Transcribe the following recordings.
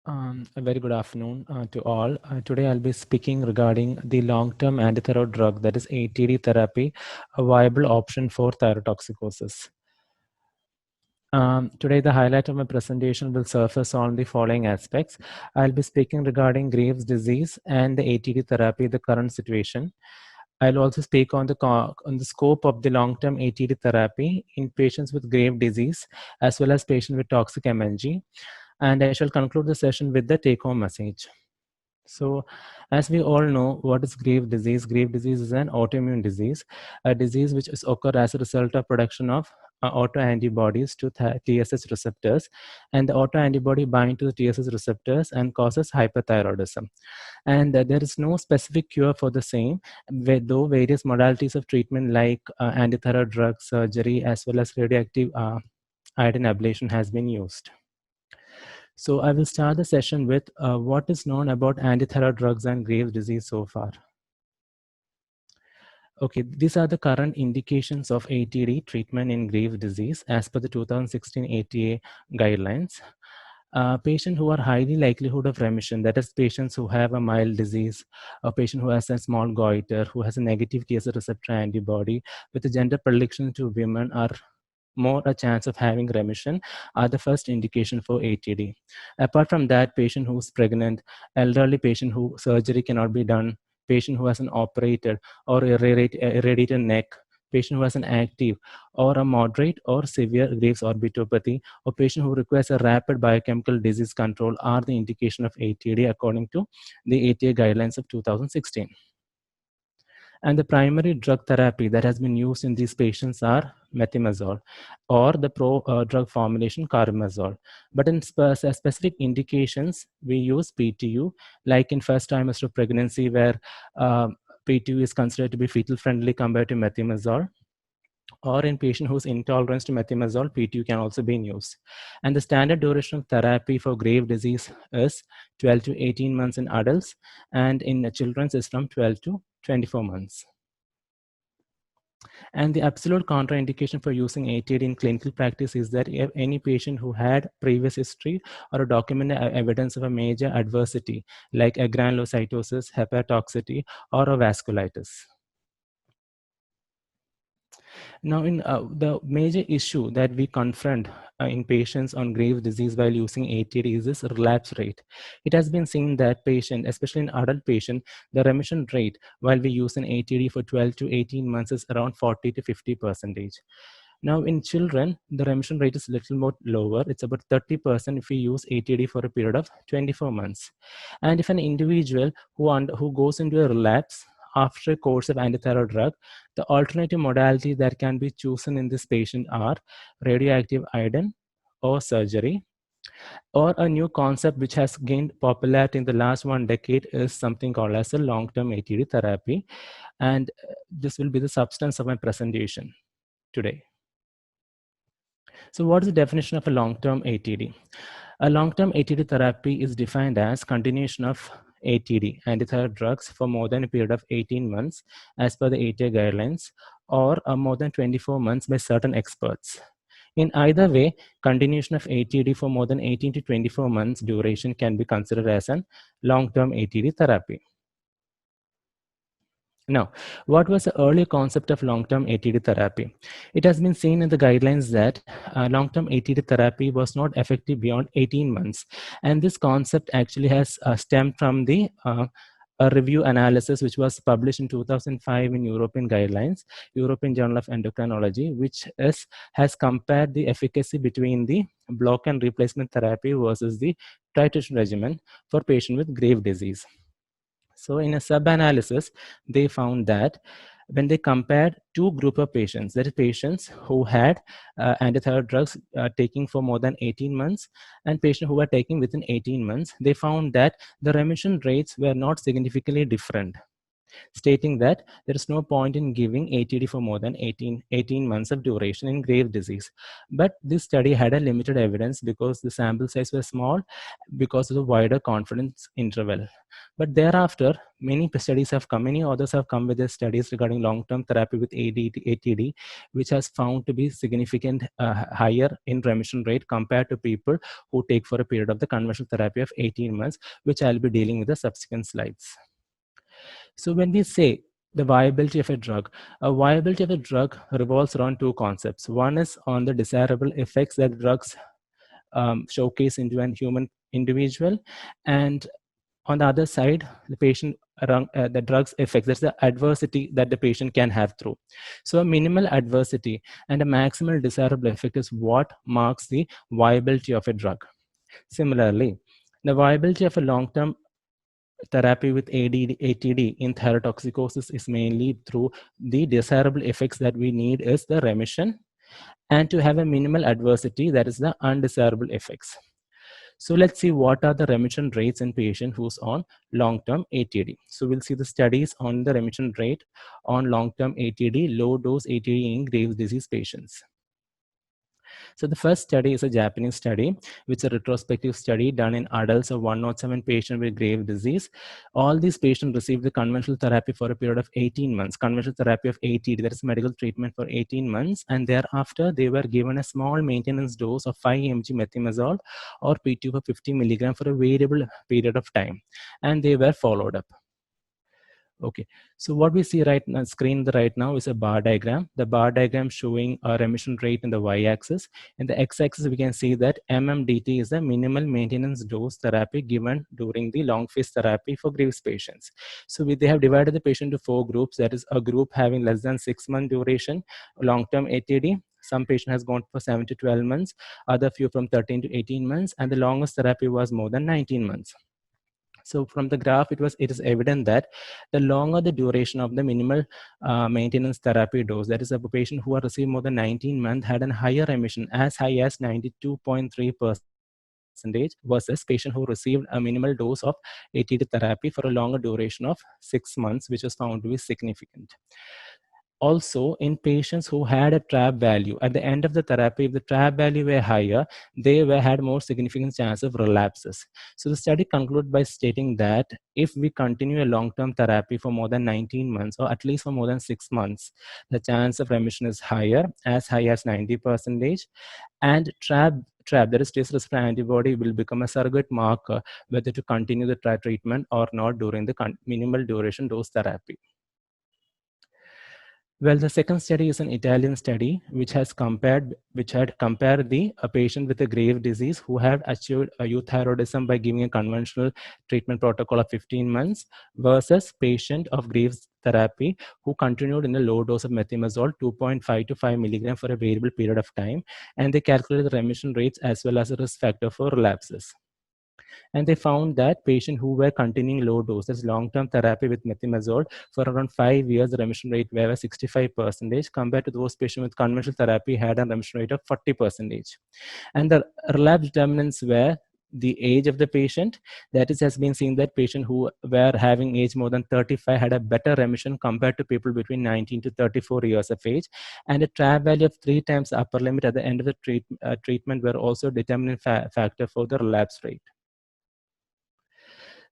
A very good afternoon to all. Today I'll be speaking regarding the long-term antithyroid drug, that is ATD therapy, a viable option for thyrotoxicosis. Today the highlight of my presentation will surface on the following aspects. I'll be speaking regarding Graves' disease and the ATD therapy, the current situation. I'll also speak on the scope of the long-term ATD therapy in patients with Graves' disease as well as patients with toxic MNG, and I shall conclude the session with the take-home message. So, as we all know, what is Graves' disease? Graves' disease is an autoimmune disease, a disease which is occur as a result of production of autoantibodies to TSH receptors, and the autoantibody bind to the TSH receptors and causes hyperthyroidism. And there is no specific cure for the same, though various modalities of treatment like antithyroid drug surgery as well as radioactive iodine ablation has been used. So I will start the session with what is known about antithyroid drugs and Graves' disease so far. Okay, these are the current indications of ATD treatment in Graves' disease as per the 2016 ATA guidelines. Patients who are highly likelihood of remission, that is patients who have a mild disease, a patient who has a small goiter, who has a negative TSH receptor antibody with a gender predilection to women are more a chance of having remission are the first indication for ATD. Apart from that, patient who's pregnant, elderly patient who surgery cannot be done, patient who has an operated or irradiated neck, patient who has an active or a moderate or severe Graves' orbitopathy, or patient who requires a rapid biochemical disease control are the indication of ATD according to the ATA guidelines of 2016. And the primary drug therapy that has been used in these patients are methimazole or the drug formulation carbimazole. But in specific indications, we use PTU, like in first trimester of pregnancy, where PTU is considered to be fetal friendly compared to methimazole, or in patient whose intolerance to methimazole, PTU can also be used. And the standard duration of therapy for Graves' disease is 12 to 18 months in adults, and in children is from 12 to 24 months. And the absolute contraindication for using ATD in clinical practice is that if any patient who had previous history or a documented evidence of a major adversity, like a granulocytosis, hepatotoxicity, or a vasculitis. Now, in the major issue that we confront in patients on Graves' disease while using ATD is this relapse rate. It has been seen that patient, especially in adult patient, the remission rate while we use an ATD for 12 to 18 months is around 40 to 50%. Now, in children, the remission rate is a little more lower. It's about 30% if we use ATD for a period of 24 months. And if an individual who goes into a relapse after a course of antithyroid drug, the alternative modality that can be chosen in this patient are radioactive iodine or surgery, or a new concept which has gained popularity in the last 1 decade is something called as a long-term ATD therapy. And this will be the substance of my presentation today. So what is the definition of a long-term ATD? A long-term ATD therapy is defined as continuation of ATD, antithyroid drugs, for more than a period of 18 months as per the ATA guidelines, or more than 24 months by certain experts. In either way, continuation of ATD for more than 18 to 24 months duration can be considered as a long-term ATD therapy. Now, what was the early concept of long-term ATD therapy? It has been seen in the guidelines that long-term ATD therapy was not effective beyond 18 months. And this concept actually has stemmed from the a review analysis which was published in 2005 in European guidelines, European Journal of Endocrinology, which has compared the efficacy between the block and replacement therapy versus the titration regimen for patients with Graves' disease. So in a sub-analysis, they found that when they compared two group of patients, that is patients who had antithyroid drugs taking for more than 18 months and patients who were taking within 18 months, they found that the remission rates were not significantly different. stating that there is no point in giving ATD for more than 18 months of duration in grave disease. But this study had a limited evidence because the sample size was small because of the wider confidence interval. But thereafter, many authors have come with their studies regarding long-term therapy with ATD, which has found to be significant higher in remission rate compared to people who take for a period of the conventional therapy of 18 months, which I'll be dealing with the subsequent slides. So when we say the viability of a viability of a drug revolves around two concepts. One is on the desirable effects that drugs showcase into an human individual, and on the other side, the patient around the drugs effects. That's the adversity that the patient can have through. So a minimal adversity and a maximal desirable effect is what marks the viability of a drug. Similarly, the viability of a long-term therapy with ATD in thyrotoxicosis is mainly through the desirable effects that we need is the remission, and to have a minimal adversity, that is the undesirable effects. So let's see what are the remission rates in patient who's on long-term ATD. So we'll see the studies on the remission rate on long-term ATD, low-dose ATD in Graves' disease patients. So the first study is a Japanese study, which is a retrospective study done in adults of 107 patients with Graves' disease. All these patients received the conventional therapy for a period of 18 months, conventional therapy of ATD, that is medical treatment for 18 months. And thereafter, they were given a small maintenance dose of 5 mg methimazole or P2 for 50 milligram for a variable period of time. And they were followed up. Okay, so what we see right now screen right now is a bar diagram. The bar diagram showing a remission rate in the y-axis. In the x-axis, we can see that MMDT is the minimal maintenance dose therapy given during the long phase therapy for Graves patients. So they have divided the patient into 4 groups. That is a group having less than 6-month duration, long-term ATD. Some patient has gone for 7 to 12 months, other few from 13 to 18 months, and the longest therapy was more than 19 months. So from the graph, it is evident that the longer the duration of the minimal maintenance therapy dose, that is a patient who had received more than 19 months had a higher remission as high as 92.3% versus patient who received a minimal dose of ATD therapy for a longer duration of 6 months, which was found to be significant. Also, in patients who had a TRAb value at the end of the therapy, if the TRAb value were higher, they had more significant chance of relapses. So the study concluded by stating that if we continue a long-term therapy for more than 19 months or at least for more than 6 months, the chance of remission is higher, as high as 90%, and TRAb, that is trace resistant antibody, will become a surrogate marker whether to continue the treatment or not during the minimal duration dose therapy. Well, the second study is an Italian study which had compared a patient with a grave disease who had achieved a euthyroidism by giving a conventional treatment protocol of 15 months versus patient of Graves therapy who continued in a low dose of methimazole 2.5 to 5 milligram for a variable period of time, and they calculated the remission rates as well as a risk factor for relapses. And they found that patients who were continuing low doses, long-term therapy with methimazole for around 5 years, the remission rate were 65% compared to those patients with conventional therapy had a remission rate of 40%. And the relapse determinants were the age of the patient. That is, has been seen that patients who were having age more than 35 had a better remission compared to people between 19 to 34 years of age. And a TRAb value of 3 times upper limit at the end of the treatment were also determining factor for the relapse rate.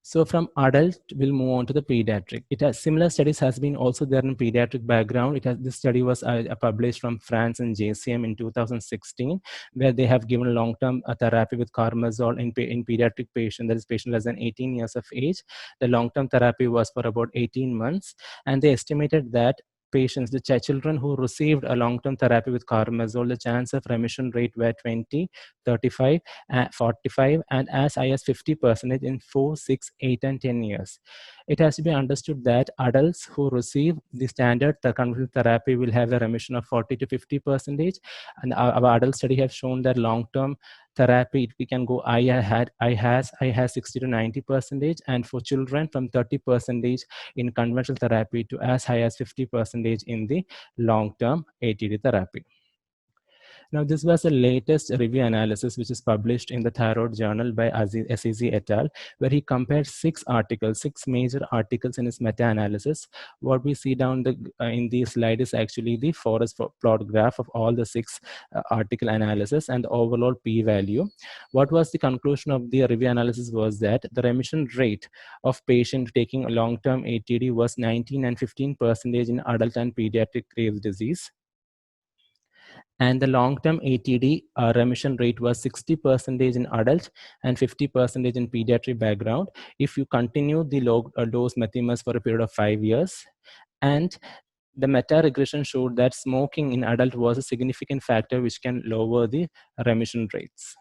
So from adult, we'll move on to the pediatric. It has similar studies has been also there in pediatric background. This study was published from France and JCM in 2016, where they have given long-term therapy with carbimazole in pediatric patient, that is patient less than 18 years of age. The long-term therapy was for about 18 months, and they estimated that patients, the children who received a long-term therapy with carbimazole, the chance of remission rate were 20, 35, 45, and as high as 50% in 4, 6, 8, and 10 years. It has to be understood that adults who receive the standard conventional therapy will have a remission of 40 to 50%, and our adult study has shown that long-term therapy, we can go I has 60 to 90%, and for children from 30% in conventional therapy to as high as 50% in the long-term ATD therapy. Now, this was the latest review analysis, which is published in the Thyroid Journal by Azizi et al., where he compared six major articles in his meta-analysis. What we see down in the slide is actually the forest plot graph of all the six article analysis and the overall p-value. What was the conclusion of the review analysis was that the remission rate of patients taking long-term ATD was 19 and 15% in adult and pediatric Graves' disease, and the long-term ATD remission rate was 60% in adult and 50% in pediatric background if you continue the low dose methemas for a period of 5 years. And the meta-regression showed that smoking in adult was a significant factor which can lower the remission rates.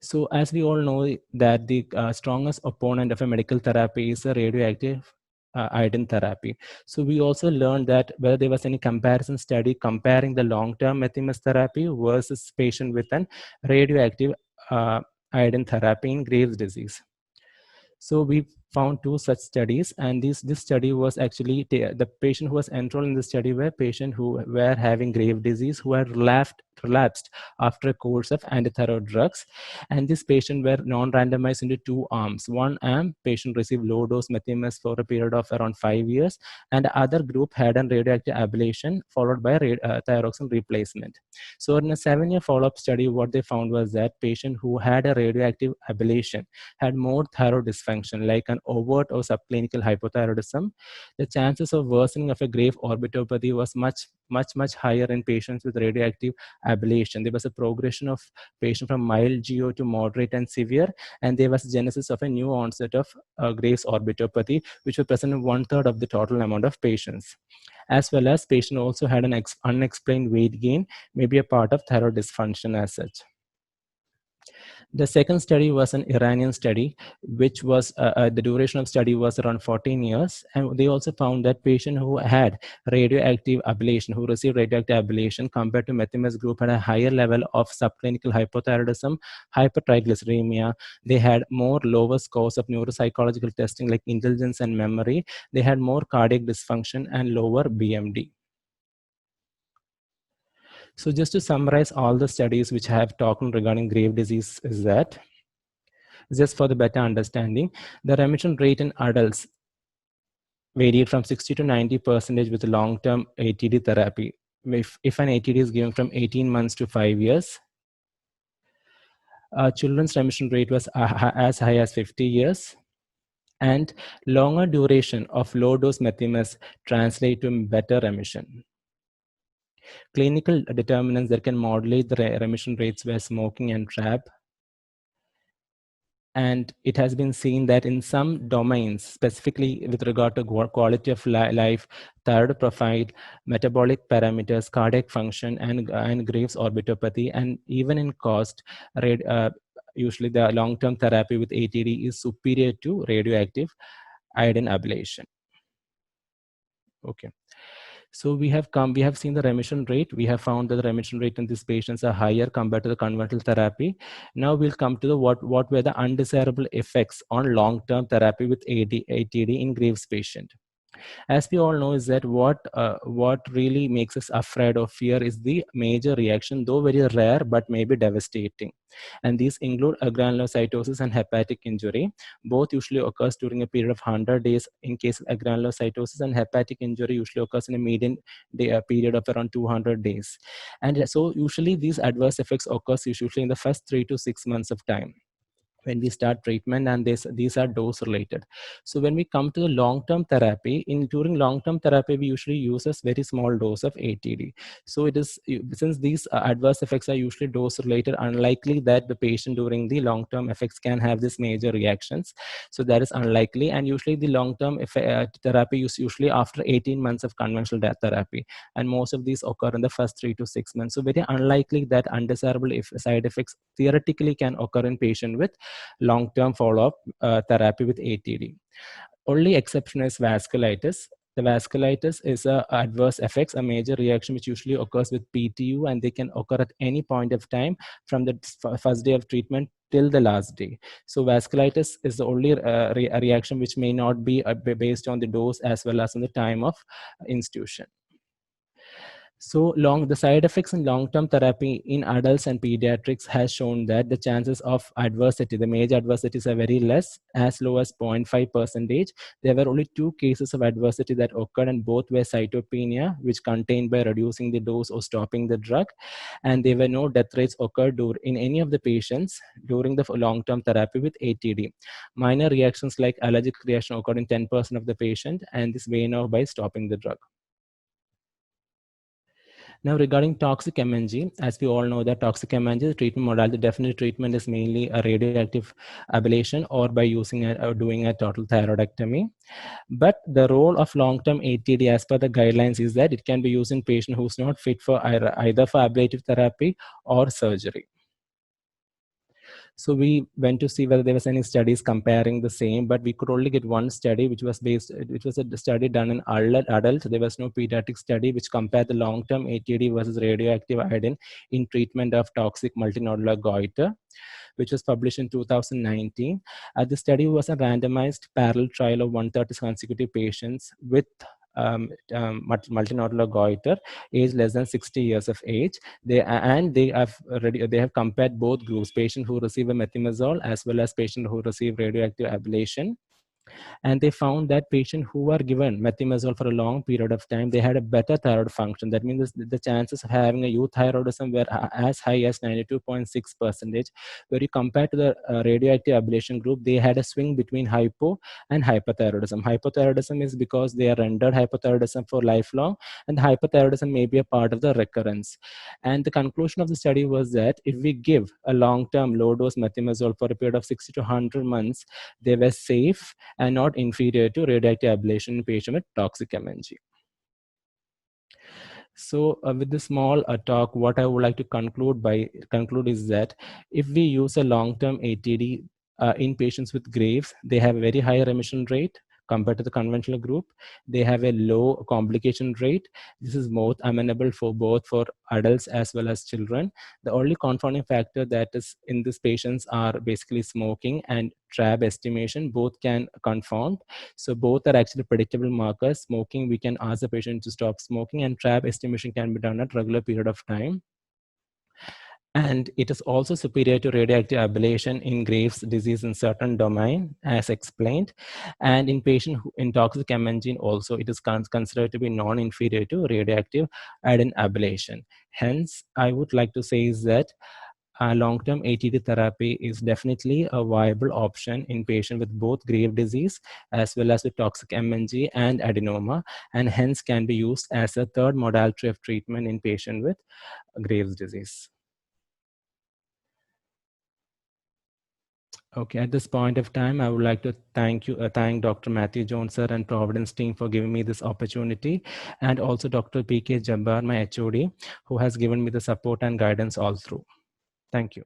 So as we all know that the strongest opponent of a medical therapy is a radioactive iodine therapy. So we also learned that whether there was any comparison study comparing the long-term methemas therapy versus patient with an radioactive iodine therapy in Graves' disease. So we found two such studies, and this study was actually the patient who was enrolled in the study were patients who were having Graves' disease who had relapsed after a course of antithyroid drugs, and this patient were non-randomized into two arms. One arm patient received low dose methemas for a period of around 5 years, and the other group had a radioactive ablation followed by thyroxine replacement. So in a 7-year follow-up study, what they found was that patient who had a radioactive ablation had more thyroid dysfunction, like an overt or subclinical hypothyroidism. The chances of worsening of a grave orbitopathy was much higher in patients with radioactive ablation. There was a progression of patient from mild GO to moderate and severe, and there was genesis of a new onset of Graves orbitopathy, which was present in 1/3 of the total amount of patients. As well as patient also had an unexplained weight gain, maybe a part of thyroid dysfunction as such. The second study was an Iranian study, which was the duration of study was around 14 years. And they also found that patient who had radioactive ablation, who received radioactive ablation compared to methemas group had a higher level of subclinical hypothyroidism, hypertriglyceridemia. They had more lower scores of neuropsychological testing like intelligence and memory. They had more cardiac dysfunction and lower BMD. So just to summarize all the studies which I have talked regarding Graves' disease is that, just for the better understanding, the remission rate in adults varied from 60 to 90% with long-term ATD therapy. If an ATD is given from 18 months to 5 years, children's remission rate was as high as 50 years, and longer duration of low-dose methemas translate to better remission. Clinical determinants that can modulate the remission rates were smoking and TRAb. And it has been seen that in some domains, specifically with regard to quality of life, thyroid profile, metabolic parameters, cardiac function, and Graves orbitopathy, and even in cost, usually the long-term therapy with ATD is superior to radioactive iodine ablation. Okay. So we have seen the remission rate. We have found that the remission rate in these patients are higher compared to the conventional therapy. Now we'll come to the what were the undesirable effects on long-term therapy with ATD in Graves patient. As we all know, is that what really makes us afraid or fear is the major reaction, though very rare, but maybe devastating. And these include agranulocytosis and hepatic injury. Both usually occurs during a period of 100 days in case of agranulocytosis, and hepatic injury usually occurs in a median period of around 200 days. And so usually these adverse effects occurs usually in the first 3 to 6 months of time when we start treatment, and these are dose related. So when we come to the long-term therapy, during long-term therapy we usually use a very small dose of ATD. So it is, since these adverse effects are usually dose related, unlikely that the patient during the long-term effects can have these major reactions. So that is unlikely, and usually the long-term therapy is usually after 18 months of conventional therapy, and most of these occur in the first 3 to 6 months. So very unlikely that undesirable side effects theoretically can occur in patient with long-term follow-up therapy with ATD. Only exception is vasculitis. The vasculitis is a adverse effects, a major reaction which usually occurs with PTU, and they can occur at any point of time from the first day of treatment till the last day. So vasculitis is the only reaction which may not be based on the dose as well as on the time of institution. So the side effects in long-term therapy in adults and pediatrics has shown that the chances of adversity, the major adversities are very less, as low as 0.5 percentage. There were only 2 cases of adversity that occurred, and both were cytopenia, which contained by reducing the dose or stopping the drug. And there were no death rates occurred in any of the patients during the long-term therapy with ATD. Minor reactions like allergic reaction occurred in 10% of the patient, and this wane off by stopping the drug. Now, regarding toxic MNG, as we all know that toxic MNG, the treatment modality, definite treatment is mainly a radioactive ablation or by using or doing a total thyroidectomy. But the role of long-term ATD as per the guidelines is that it can be used in patient who's not fit for either for ablative therapy or surgery. So we went to see whether there was any studies comparing the same, but we could only get one study, which was a study done in adults. There was no pediatric study which compared the long-term ATD versus radioactive iodine in treatment of toxic multinodular goiter, which was published in 2019. The study was a randomized parallel trial of 130 consecutive patients with multinodular goiter, age less than 60 years of age. They have compared both groups, patients who receive a methimazole as well as patients who receive radioactive ablation. And they found that patients who were given methimazole for a long period of time, they had a better thyroid function. That means the chances of having a euthyroidism were as high as 92.6%. Where you compare to the radioactive ablation group, they had a swing between hypo and hypothyroidism. Hypothyroidism is because they are rendered hypothyroidism for lifelong, and hypothyroidism may be a part of the recurrence. And the conclusion of the study was that if we give a long-term low-dose methimazole for a period of 60 to 100 months, they were safe and not inferior to radioactive ablation in patients with toxic MNG. So with this small talk, what I would like to conclude is that if we use a long-term ATD in patients with Graves, they have a very high remission rate compared to the conventional group. They have a low complication rate. This is most amenable for both for adults as well as children. The only confounding factor that is in these patients are basically smoking and TRAB estimation. Both can confound. So both are actually predictable markers. Smoking, we can ask the patient to stop smoking, and TRAB estimation can be done at regular period of time. And it is also superior to radioactive ablation in Graves' disease in certain domain, as explained. And in patient in toxic MNG also, it is considered to be non-inferior to radioactive iodine ablation. Hence, I would like to say is that long-term ATD therapy is definitely a viable option in patients with both Graves' disease as well as with toxic MNG and adenoma, and hence can be used as a third modality of treatment in patients with Graves' disease. Okay, at this point of time, I would like to thank Dr. Matthew Jones, sir, and Providence team for giving me this opportunity, and also Dr. P.K. Jabbar, my HOD, who has given me the support and guidance all through. Thank you.